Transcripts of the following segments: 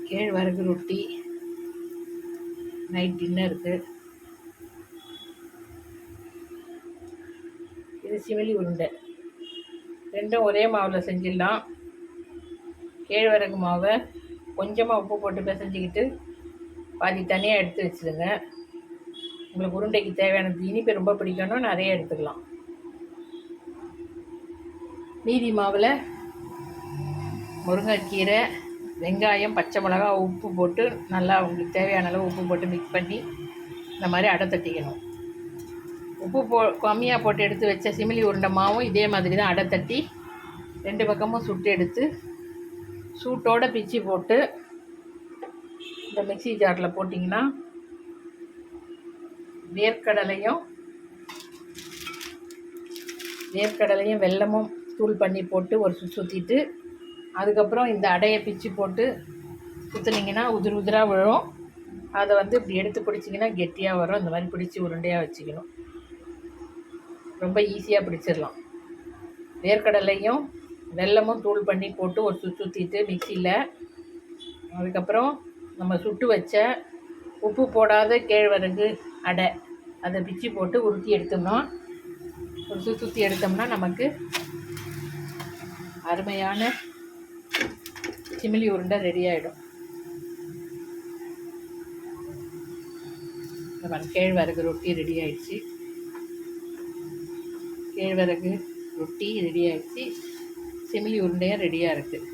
கேழ்வரகு ரொட்டி நைட் டின்னருக்கு. இது சிமிலி உருண்டை. ரெண்டும் ஒரே மாவில் செஞ்சிடலாம். கேழ்வரகு மாவை கொஞ்சமாக உப்பு போட்டு பிசைஞ்சிக்கிட்டு பாதி தனியாக எடுத்து வச்சுருங்க. உங்களுக்கு உருண்டைக்கு தேவையானது இனிப்பு ரொம்ப பிடிக்கணும், நிறைய எடுத்துக்கலாம். மீதி மாவில் முருங்கைக்கீரை, வெங்காயம், பச்சை மிளகா, உப்பு போட்டு நல்லா உங்களுக்கு தேவையான அளவு உப்பு போட்டு மிக்ஸ் பண்ணி இந்த மாதிரி அடை தட்டிக்கணும். உப்பு கம்மியாக போட்டு எடுத்து வச்ச சிமிலி உருண்டை மாவும் இதே மாதிரி தான் அடை தட்டி 2 பக்கமும் சுட்டு எடுத்து சூட்டோடு பிச்சு போட்டு இந்த மிக்ஸி ஜாரில் போட்டிங்கன்னா வேர்க்கடலையும் வெல்லமும் தூள் பண்ணி போட்டு ஒரு சுற்றிட்டு அதுக்கப்புறம் இந்த அடையை பிச்சு போட்டு சுற்றுனீங்கன்னா உதிராக விழும். அதை இப்படி எடுத்து பிடிச்சிங்கன்னா கெட்டியாக வரும். இந்த மாதிரி பிடிச்சி உருண்டையாக வச்சுக்கணும். ரொம்ப ஈஸியாக பிடிச்சிடலாம். வேர்க்கடலையும் வெல்லமும் தூள் பண்ணி போட்டு ஒரு சுற்றிட்டு மிக்சியில் அதுக்கப்புறம் நம்ம சுட்டு வச்ச உப்பு போடாத கேழ்வரகு அடை அதை பிச்சு போட்டு உருட்டி எடுத்தோம்னா ஒரு சுற்றி எடுத்தோம்னா நமக்கு அருமையான சிமிலி உருண்டை ரெடி ஆகிடும். நம்ம கேழ்வரகு ரொட்டி ரெடி ஆகிடுச்சு. கேழ்வரகு ரொட்டி ரெடி ஆகிடுச்சு. சிமிலி உருண்டையும் ரெடியாக இருக்குது.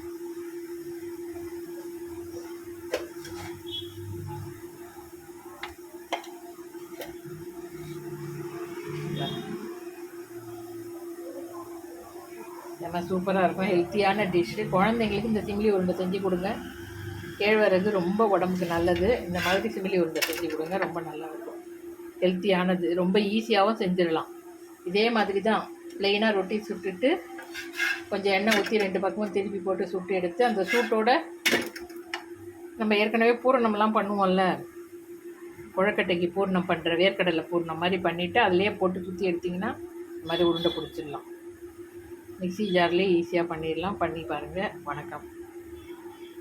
நம்ம சூப்பராக இருக்கும். ஹெல்த்தியான டிஷ்ஷு. குழந்தைங்களுக்கு இந்த சிமிலி உருண்டை செஞ்சு கொடுங்க. கேழ்வரகு ரொம்ப உடம்புக்கு நல்லது. இந்த மாதிரி சிமிலி உருண்டை செஞ்சு கொடுங்க, ரொம்ப நல்லாயிருக்கும். ஹெல்த்தியானது, ரொம்ப ஈஸியாகவும் செஞ்சிடலாம். இதே மாதிரி தான் ப்ளெயினாக ரொட்டி சுட்டுட்டு கொஞ்சம் எண்ணெய் ஊற்றி 2 பக்கமும் திருப்பி போட்டு சுட்டு எடுத்து அந்த சூட்டோடு நம்ம ஏற்கனவே பூரணம்லாம் பண்ணுவோம்ல, கொழக்கட்டைக்கு பூர்ணம் பண்ணுற வேர்க்கடலை பூர்ணம் மாதிரி பண்ணிவிட்டு அதிலே போட்டு சுற்றி எடுத்திங்கன்னா இந்த மாதிரி உருண்டை பிடிச்சிடலாம். மிக்ஸி ஜார்லேயே ஈஸியாக பண்ணிடலாம். பண்ணி பாருங்கள். வணக்கம்.